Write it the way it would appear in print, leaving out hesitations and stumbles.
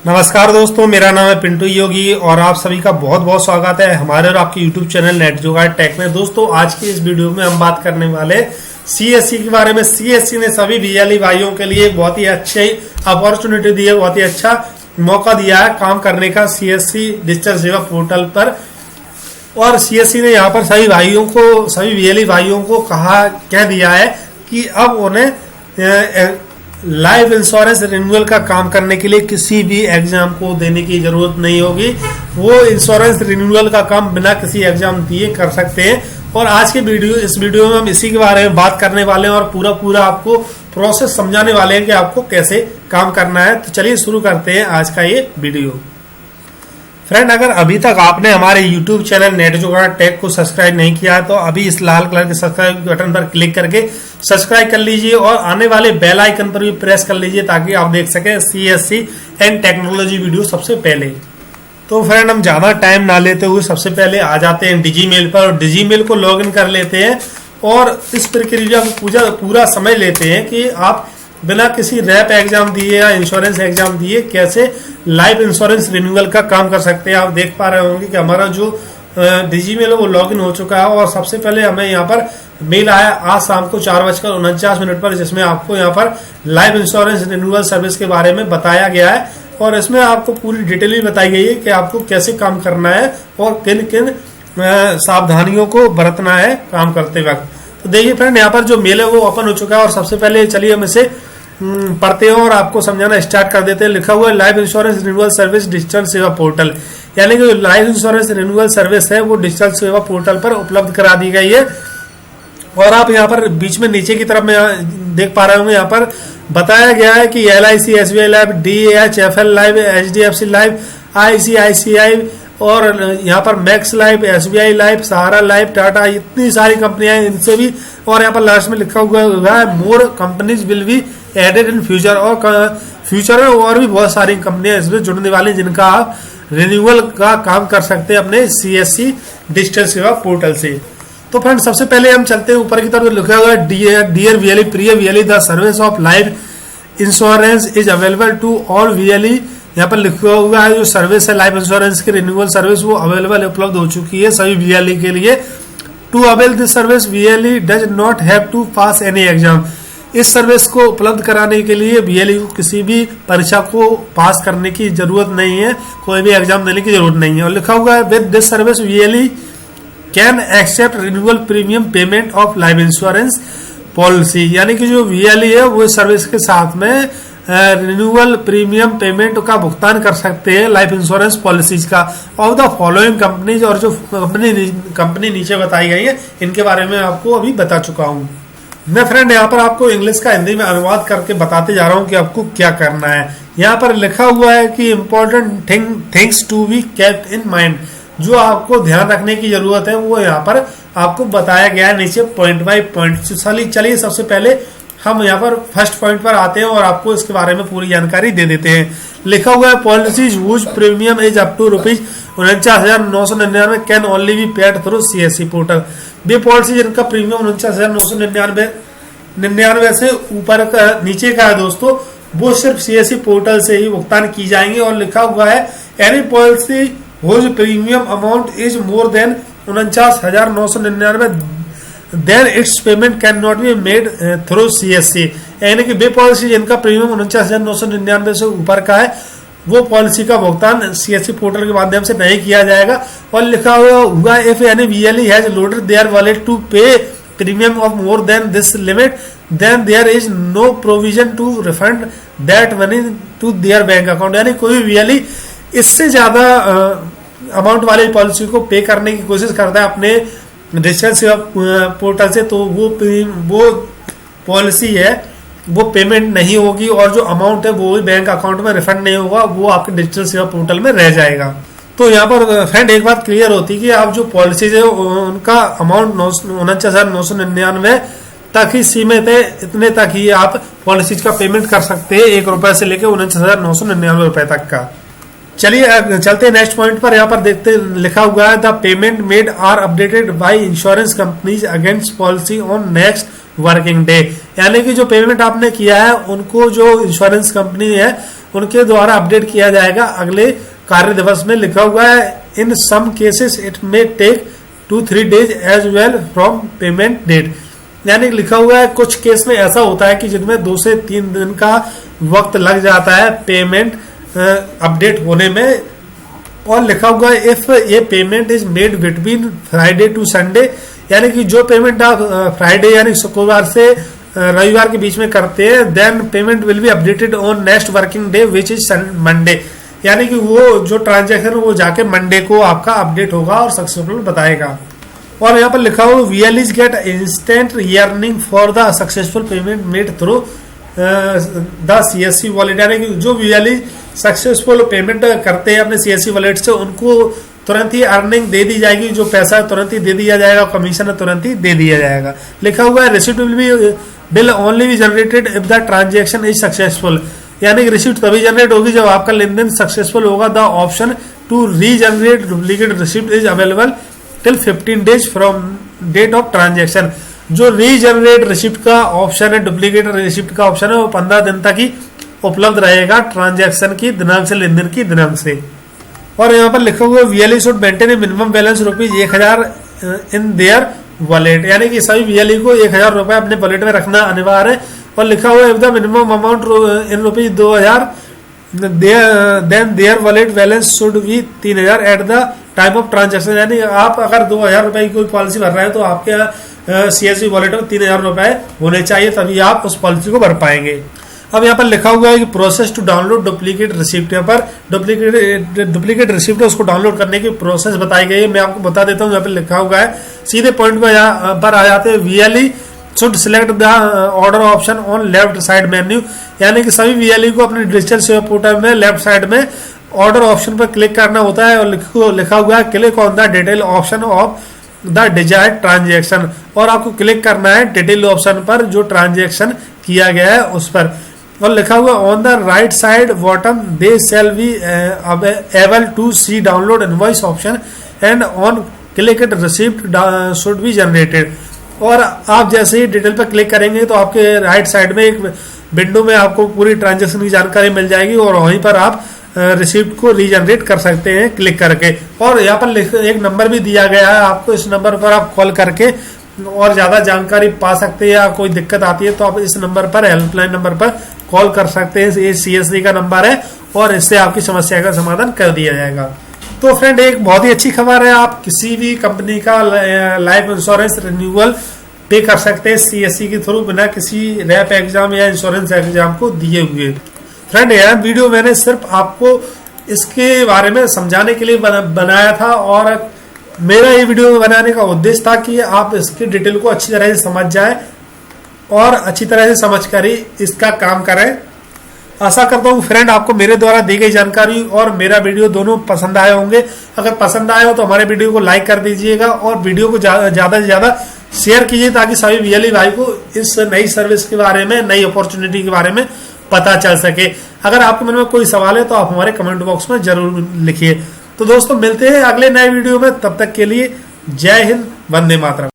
नमस्कार दोस्तों, मेरा नाम है पिंटू योगी और आप सभी का बहुत बहुत स्वागत है हमारे और आपके YouTube चैनल नेट जुगाड़ टेक में। दोस्तों, आज की इस वीडियो में हम बात करने वाले CSC के बारे में। CSC ने सभी BLE भाइयों के लिए बहुत ही अच्छी अपॉर्चुनिटी दी है, बहुत ही अच्छा मौका दिया है काम करने का CSC डिजिटल सेवा पोर्टल पर। और CSC ने यहाँ पर सभी BLE भाइयों को कह दिया है कि अब उन्हें लाइफ इंश्योरेंस रिन्यूअल का काम करने के लिए किसी भी एग्जाम को देने की जरूरत नहीं होगी। वो इंश्योरेंस रिन्यूअल का काम बिना किसी एग्जाम दिए कर सकते हैं। और आज के इस वीडियो में हम इसी के बारे में बात करने वाले हैं और पूरा आपको प्रोसेस समझाने वाले हैं कि आपको कैसे काम करना है। तो चलिए शुरू करते हैं आज का ये वीडियो। फ्रेंड, अगर अभी तक आपने हमारे YouTube चैनल नेट जुगाड़ टेक को सब्सक्राइब नहीं किया है तो अभी इस लाल कलर के सब्सक्राइब बटन पर क्लिक करके सब्सक्राइब कर लीजिए और आने वाले बेल आइकन पर भी प्रेस कर लीजिए ताकि आप देख सकें CSC एंड टेक्नोलॉजी वीडियो सबसे पहले। तो फ्रेंड, हम ज्यादा टाइम ना लेते हुए सबसे पहले आ जाते हैं डिजीमेल पर और डिजीमेल को लॉग इन कर लेते हैं और इस प्रक्रिया को पूरा समझ लेते हैं कि आप बिना किसी रैप एग्जाम दिए या इंश्योरेंस एग्जाम दिए कैसे लाइफ इंश्योरेंस रिन्यूअल का काम कर सकते हैं। आप देख पा रहे होंगे कि हमारा जो डिजीमेल है वो लॉगिन हो चुका है और सबसे पहले हमें यहाँ पर मेल आया आज शाम को 4:49 पर, जिसमें आपको यहाँ पर लाइफ इंश्योरेंस रिन्यूअल सर्विस के बारे में बताया गया है और इसमें आपको पूरी डिटेल भी बताई गई है कि आपको कैसे काम करना है और किन किन सावधानियों को बरतना है काम करते वक्त। तो देखिए फ्रेंड, यहाँ पर जो मेल है वो ओपन हो चुका है और सबसे पहले चलिए हम इसे पढ़ते हैं और आपको समझाना स्टार्ट कर देते हैं। लिखा हुआ है life insurance renewal service digital सेवा पोर्टल, यानी कि लाइफ इंश्योरेंस रिन्यूअल सर्विस है वो डिजिटल सेवा पोर्टल पर उपलब्ध करा दी गई है। और आप यहाँ पर बीच में नीचे की तरफ में देख पा रहे होंगे, यहाँ पर बताया गया है कि LIC, SBI life, DHFL life, HDFC life, ICICI और यहाँ पर मैक्स लाइफ, SBI लाइफ, सहारा लाइफ, टाटा, इतनी सारी कंपनियां हैं इनसे भी। और यहाँ पर लास्ट में लिखा हुआ है more companies will be added in future, और फ्यूचर में और भी बहुत सारी कंपनियां इसमें जुड़ने वाली जिनका आप रिन्यूअल का काम कर सकते हैं अपने CSC डिजिटल सेवा पोर्टल से। तो फ्रेंड, सबसे पहले हम चलते हैं ऊपर की तरफ। लिखा हुआ है डियर VLE, प्रिय VLE, the service of life insurance is available to all VLE। यहाँ पर लिखा हुआ है जो सर्विस है लाइफ इंश्योरेंस की रिन्यूअल सर्विस वो अवेलेबल उपलब्ध हो चुकी है सभी VLE के लिए। To avail this service VLE does not have to pass any exam. इस सर्विस को उपलब्ध कराने के लिए VLE को किसी भी परीक्षा को पास करने की जरूरत नहीं है, कोई भी एग्जाम देने की जरूरत नहीं है। और लिखा हुआ है with this service VLE can accept renewal premium payment of life insurance policy, यानी कि जो VLE है वो इस सर्विस के साथ में रिन्यूअल प्रीमियम पेमेंट का भुगतान कर सकते हैं लाइफ इंश्योरेंस पॉलिसीज का ऑफ द फॉलोइंग कंपनीज। और जो कंपनी नीचे बताई गई है इनके बारे में आपको अभी बता चुका हूँ मैं। फ्रेंड, यहाँ पर आपको इंग्लिश का हिंदी में अनुवाद करके बताते जा रहा हूँ कि आपको क्या करना है। यहाँ पर लिखा हुआ है कि important things to be kept in mind, जो आपको ध्यान रखने की जरूरत है वो यहाँ पर आपको बताया गया है नीचे पॉइंट बाय पॉइंट। चलिए सबसे पहले हम यहाँ पर फर्स्ट पॉइंट पर आते हैं और आपको इसके बारे में पूरी जानकारी दे देते हैं। लिखा हुआ है policies whose premium is up to ₹49,999 can only be paid through CSC portal. वे पॉलिसी जिनका प्रीमियम 49,999 से ऊपर का नीचे का है दोस्तों, वो सिर्फ CSC पोर्टल से ही भुगतान की जाएंगे। और लिखा हुआ है any policy whose premium amount is more than 49,999 then its payment can not be made through CSC, यानी कि वे पॉलिसी जिनका प्रीमियम 49,999 से ऊपर का है वो पॉलिसी का भुगतान CSC पोर्टल के माध्यम से नहीं किया जाएगा। और लिखा हुआ if any VLE has loaded their wallet to pay premium of more than this limit then there is no provision to refund that money to their bank account, यानी कोई VLE इससे ज्यादा अमाउंट वाली पॉलिसी को पे करने की कोशिश करता है अपने डिजिटल सेवा पोर्टल से तो वो पॉलिसी है वो पेमेंट नहीं होगी और जो अमाउंट है वो भी बैंक अकाउंट में रिफंड नहीं होगा, वो आपके डिजिटल सेवा पोर्टल में रह जाएगा। तो यहाँ पर फ्रेंड एक बात क्लियर होती है कि आप जो पॉलिसीज है उनका अमाउंट 49,999 तक ही सीमित है, इतने तक ही आप पॉलिसीज का पेमेंट कर सकते हैं, ₹1 से लेकर 49,999 तक का। चलिए चलते हैं नेक्स्ट पॉइंट पर। यहाँ पर देखते लिखा हुआ है the payment made are updated by insurance companies against policy on next working day, यानी कि जो पेमेंट आपने किया है उनको जो इंश्योरेंस कंपनी है उनके द्वारा अपडेट किया जाएगा अगले कार्य दिवस में। लिखा हुआ है in some cases it may take 2-3 days as well from payment date. यानी लिखा हुआ है कुछ केस में ऐसा होता है कि जिनमें 2 से 3 दिन का वक्त लग जाता है पेमेंट अपडेट होने में। और लिखा हुआ है इफ ये payment is made between Friday to Sunday, यानी कि जो पेमेंट आप फ्राइडे यानी शुक्रवार से रविवार के बीच में करते हैं, then payment will be updated on next working day which is Monday. यानी कि वो जो ट्रांजैक्शन वो जाके मंडे को आपका अपडेट होगा और सक्सेसफुल बताएगा। और यहाँ पर लिखा हुआ VLEs get instant earning for the successful payment made through the CSC wallet. यानी कि जो VLE सक्सेसफुल पेमेंट करते हैं अपने CSC वॉलेट से, उनको तुरंत ही अर्निंग दे दी जाएगी, जो पैसा है तुरंत ही दे दिया जाएगा, कमीशन है तुरंत ही दे दिया जाएगा। लिखा हुआ है receipt will only be generated if the transaction is successful. यानी कि रिसिप्ट तभी जनरेट होगी जब आपका लेन देन सक्सेसफुल होगा। The option to regenerate duplicate receipt is available till 15 days from date of transaction. जो रीजनरेट रिसिप्ट का ऑप्शन है, डुप्लीकेट रिसिप्ट का ऑप्शन है, वो 15 दिन तक ही उपलब्ध रहेगा ट्रांजैक्शन की दिनांक से, लेन देन की दिनांक से। और यहाँ पर लिखा हुआ VLE should maintain A minimum balance ₹1000 in their wallet. यानी कि सभी VLE को 1000 रुपए अपने वॉलेट में रखना अनिवार्य है। और लिखा हुआ if the minimum amount in ₹2000 then their wallet balance should be 3000 at the time of transaction. यानी आप अगर 2000 रुपए की कोई पॉलिसी भर रहे हैं तो आपके CSC वॉलेट में 3000 रुपए होने चाहिए, तभी आप उस पॉलिसी को भर पाएंगे। अब यहाँ पर लिखा हुआ है कि process to download duplicate receipt. यहाँ पर डुप्लीकेट रिसिप्ट है उसको डाउनलोड करने की प्रोसेस बताई गई है। मैं आपको बता देता हूँ। यहाँ पर लिखा हुआ है, सीधे पॉइंट पर आ जाते हैं। VLE should select the order option on left side menu. यानी कि सभी VLE को अपने डिजिटल सेवा पोर्टल में लेफ्ट साइड में ऑर्डर ऑप्शन पर क्लिक करना होता है। और लिखा हुआ है click on the detail option of the desired transaction. और आपको क्लिक करना है डिटेल ऑप्शन पर जो ट्रांजेक्शन किया गया है उस पर। और लिखा हुआ on the right side bottom they shall be able to see download invoice option and on click it receipt should be generated. और आप जैसे ही डिटेल पर क्लिक करेंगे तो आपके राइट साइड में एक विंडो में आपको पूरी ट्रांजेक्शन की जानकारी मिल जाएगी और वहीं पर आप रिसिप्ट को रीजनरेट कर सकते हैं क्लिक करके। और यहाँ पर एक नंबर भी दिया गया है आपको, इस नंबर पर आप कॉल करके और ज्यादा जानकारी पा सकते हैं। या कोई दिक्कत आती है तो आप इस नंबर पर, हेल्पलाइन नंबर पर कॉल कर सकते हैं। ये CSC का नंबर है और इससे आपकी समस्या का समाधान कर दिया जाएगा। तो फ्रेंड, एक बहुत ही अच्छी खबर है, आप किसी भी कंपनी का लाइफ इंश्योरेंस रिन्यूअल पे कर सकते हैं CSC के थ्रू, बिना किसी रैप एग्जाम या इंश्योरेंस एग्जाम को दिए हुए। फ्रेंड, यह वीडियो मैंने सिर्फ आपको इसके बारे में समझाने के लिए बनाया था और मेरा ये वीडियो बनाने का उद्देश्य था कि आप इसकी डिटेल को अच्छी तरह से समझ जाए और अच्छी तरह से समझकर ही इसका काम करें। आशा करता हूँ फ्रेंड आपको मेरे द्वारा दी गई जानकारी और मेरा वीडियो दोनों पसंद आए होंगे। अगर पसंद आए हो तो हमारे वीडियो को लाइक कर दीजिएगा और वीडियो को ज्यादा से ज्यादा शेयर कीजिए ताकि सभी VLE भाई को इस नई सर्विस के बारे में, नई अपॉर्चुनिटी के बारे में पता चल सके। अगर आपके मन में कोई सवाल है तो आप हमारे कमेंट बॉक्स में जरूर लिखिए। तो दोस्तों, मिलते हैं अगले नए वीडियो में, तब तक के लिए जय हिंद, वंदे मातरम।